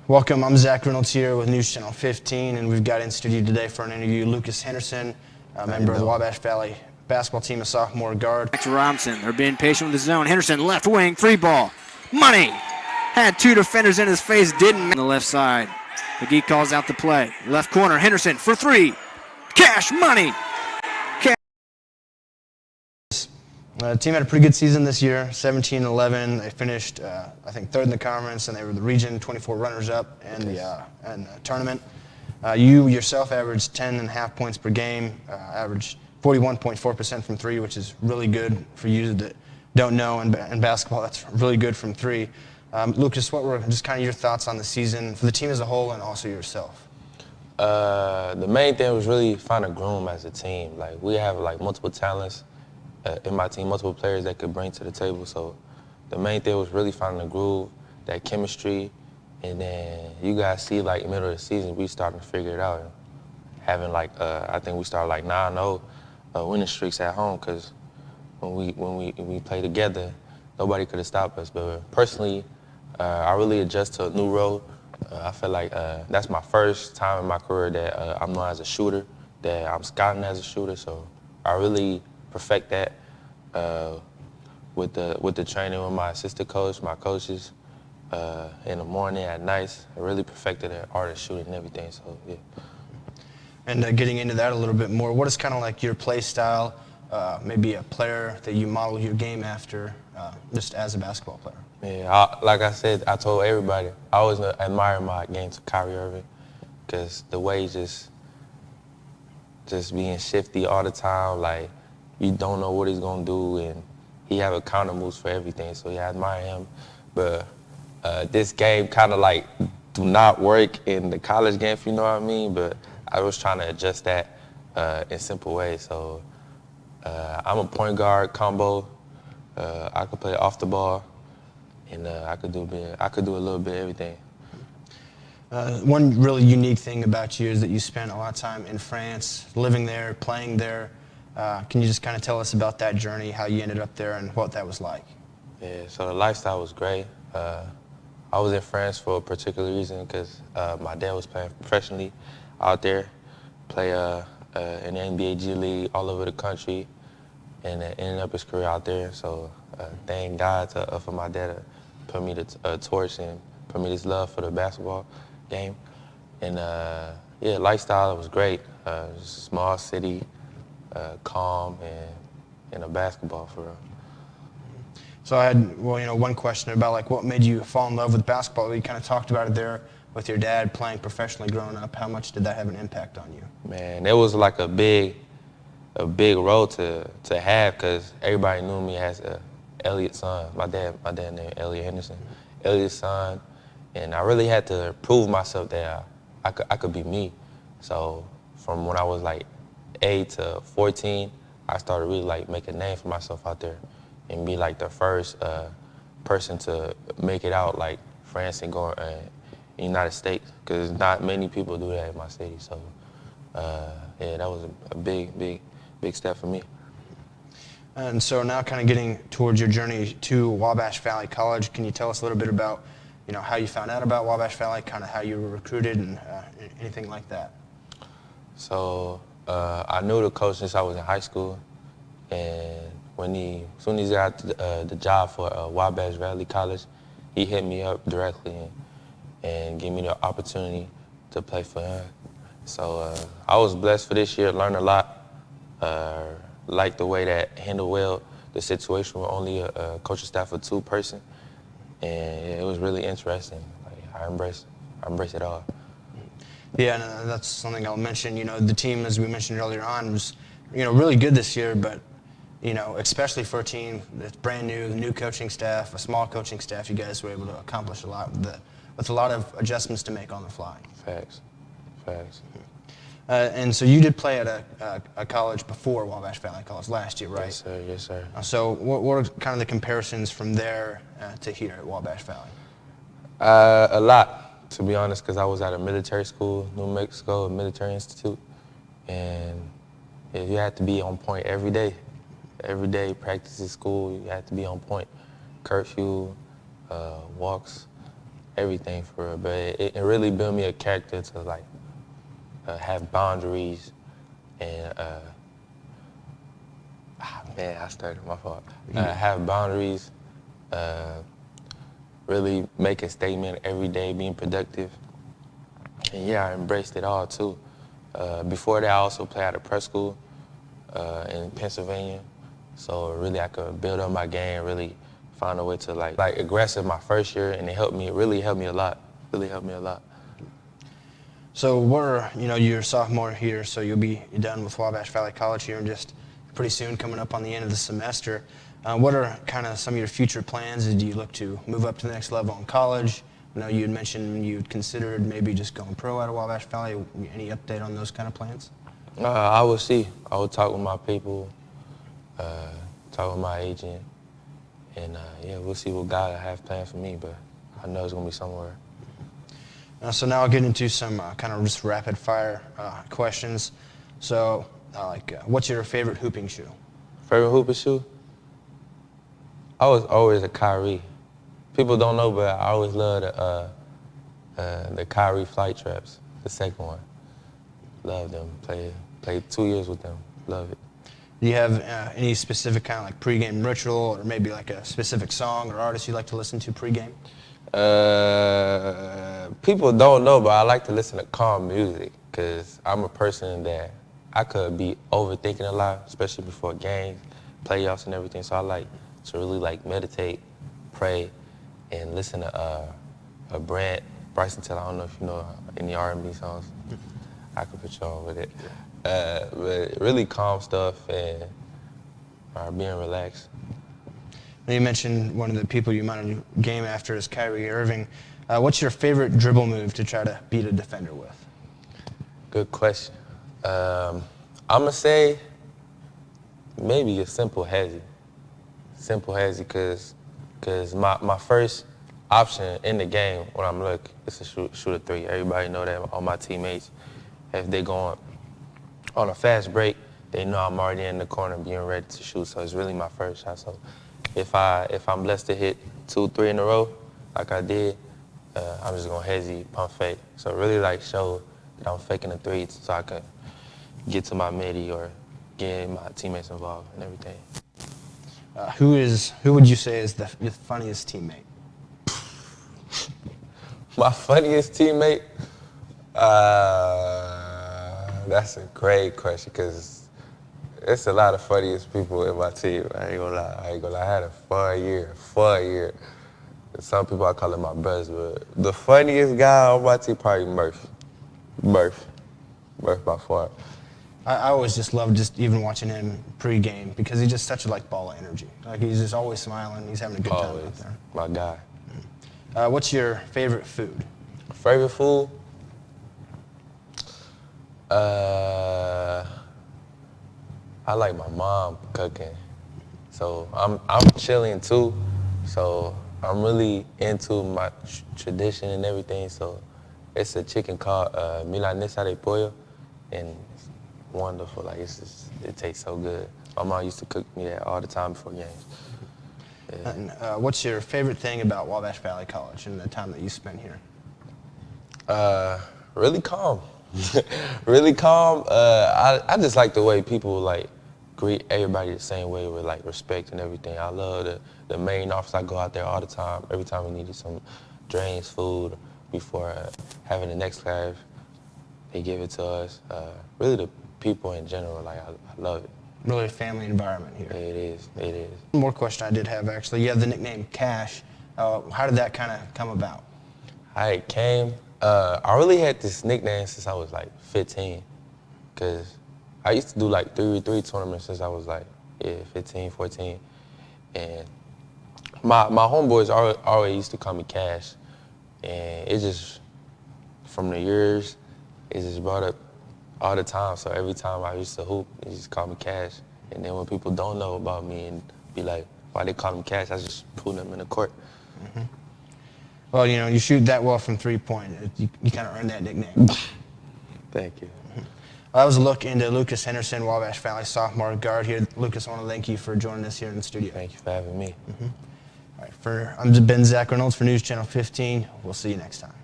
Welcome, I'm Zach Reynolds here with News Channel 15, and we've got in studio today for an interview Lucas Henderson, a member of the Wabash Valley basketball team, a sophomore guard. Back to Robinson. They're being patient with the zone. Henderson, left wing, free ball. Money! Had two defenders in his face, didn't on the left side. McGee calls out the play. Left corner, Henderson for three. Cash money! The team had a pretty good season this year, 17-11. They finished, I think, third in the conference, and they were the region 24 runners-up in the tournament. You yourself averaged 10.5 points per game, averaged 41.4% from three, which is really good for you that don't know in basketball. That's really good from three. Lucas, what were just kind of your thoughts on the season for the team as a whole and also yourself? The main thing was really finding a groove as a team. Like, we have multiple talents in my team, multiple players that could bring to the table. So the main thing was really finding a groove, that chemistry, and then you guys see middle of the season we started to figure it out. And having I think we started 9-0 winning streaks at home, because when we play together, nobody could have stopped us. But personally, I really adjust to a new role. I feel like that's my first time in my career that I'm known as a shooter, that I'm scouting as a shooter. So I really perfect that with the training with my assistant coach, my coaches, in the morning, at night. I really perfected the art of shooting and everything. So yeah. And getting into that a little bit more, what is kind of like your play style, maybe a player that you model your game after, just as a basketball player? Yeah, like I said, I told everybody, I always admire my game to Kyrie Irving, because the way just being shifty all the time, you don't know what he's gonna do, and he have a counter moves for everything. So yeah, I admire him. But this game kind of do not work in the college game, if you know what I mean. But I was trying to adjust that in simple ways. So I'm a point guard combo. I could play off the ball, and I could do a little bit of everything. One really unique thing about you is that you spent a lot of time in France, living there, playing there. Can you just kind of tell us about that journey, how you ended up there, and what that was like? Yeah, so the lifestyle was great. I was in France for a particular reason, because my dad was playing professionally out there, play in the NBA G League all over the country, and ended up his career out there. So thank God for my dad to put me the torch and put me this love for the basketball game. And yeah, lifestyle was great. Just a small city, calm, and a basketball for real. So I had, one question about what made you fall in love with basketball. You kind of talked about it there with your dad playing professionally growing up. How much did that have an impact on you? Man, it was a big role to have, because everybody knew me as Elliot's son. My dad named Elliot Henderson, Elliot's son, and I really had to prove myself that I could be me. So from when I was 8 to 14, I started really make a name for myself out there, and be the first person to make it out France and go in United States, because not many people do that in my city. So yeah, that was a big step for me. And so now kind of getting towards your journey to Wabash Valley College, can you tell us a little bit about how you found out about Wabash Valley, kind of how you were recruited and anything like that? So I knew the coach since I was in high school, and as soon as he got the job for Wabash Valley College, he hit me up directly and gave me the opportunity to play for him. So I was blessed for this year, learned a lot. Liked the way that handled well the situation with only a coaching staff of 2-person, and yeah, it was really interesting. I embrace it all. Yeah, and that's something I'll mention. The team, as we mentioned earlier on, was really good this year, but especially for a team that's brand new coaching staff, a small coaching staff, you guys were able to accomplish a lot with a lot of adjustments to make on the fly. Facts. And so you did play at a college before Wabash Valley College last year, right? Yes, sir. So what are kind of the comparisons from there to here at Wabash Valley? A lot, to be honest, because I was at a military school, New Mexico, a military institute, and yeah, you had to be on point every day. Every day, practice at school, you had to be on point. Curfew, walks, everything for real. But it really built me a character to like have boundaries and man, I started my fault. Have boundaries, really make a statement every day, being productive. And yeah, I embraced it all too. Before that, I also played at a prep school in Pennsylvania. So really I could build up my game, really find a way to like aggressive my first year, and it really helped me a lot. Really helped me a lot. So you're a sophomore here, so you'll be done with Wabash Valley College here in just pretty soon, coming up on the end of the semester. What are kind of some of your future plans? Do you look to move up to the next level in college? I know you had mentioned you'd considered maybe just going pro out of Wabash Valley. Any update on those kind of plans? I will see. I will talk with my people, talk with my agent, and yeah, we'll see what God have planned for me, but I know it's going to be somewhere. So now I'll get into some kind of just rapid fire questions. So what's your favorite hooping shoe? Favorite hooping shoe? I was always a Kyrie. People don't know, but I always loved the Kyrie flight traps, the second one. Love them. Played 2 years with them. Love it. Do you have any specific kind of like pregame ritual, or maybe like a specific song or artist you like to listen to pregame? People don't know, but I like to listen to calm music because I'm a person that I could be overthinking a lot, especially before games, playoffs, and everything. So I like to really like meditate, pray, and listen to Bryson Tiller. I don't know if you know any R&B songs. I could put you on with it. But really calm stuff and being relaxed. Now you mentioned one of the people you might have game after is Kyrie Irving. What's your favorite dribble move to try to beat a defender with? Good question. I'm going to say maybe a simple hezzy. Simple hezzy because my first option in the game when I'm looking is to shoot a three. Everybody know that, all my teammates. If they going on a fast break, they know I'm already in the corner being ready to shoot. So it's really my first shot. So if I'm blessed to hit 2, 3 in a row, like I did, I'm just gonna hezzy, pump fake. So really like show that I'm faking the three so I can get to my midi or get my teammates involved and everything. Who would you say is your funniest teammate? My funniest teammate? That's a great question because it's a lot of funniest people in my team. I ain't gonna lie. I had a fun year. Some people I call him my brothers, but the funniest guy on my team probably Murph by far. I always just love just even watching him pregame because he's just such a ball of energy. Like he's just always smiling. He's having a good time out there. My guy. What's your favorite food? Favorite food? I like my mom cooking. So I'm chilling too. So I'm really into my tradition and everything. So it's a chicken called milanesa de pollo, and it's wonderful. Like it tastes so good. My mom used to cook me that all the time before games. Yeah. And, what's your favorite thing about Wabash Valley College and the time that you spent here? Really calm. Really calm. I just like the way people greet everybody the same way with respect and everything. I love the main office. I go out there all the time. Every time we needed some drinks, food, before having the next class, they give it to us. Really the people in general, I love it. Really a family environment here. It is. One more question I did have actually. You have the nickname Cash. How did that kind of come about? I I really had this nickname since I was 15, because I used to do 3v3 tournaments since I was 15, 14. And my homeboys always used to call me Cash. And it just, from the years, it just brought up all the time. So every time I used to hoop, they just call me Cash. And then when people don't know about me and be like, why they call him Cash, I just pull them in the court. Mm-hmm. Well, you shoot that well from three-point. You kind of earned that nickname. Thank you. Mm-hmm. That was a look into Lucas Henderson, Wabash Valley Sophomore guard here. Lucas, I want to thank you for joining us here in the studio. Thank you for having me. Mm-hmm. All right, I'm Ben Zach Reynolds for News Channel 15. We'll see you next time.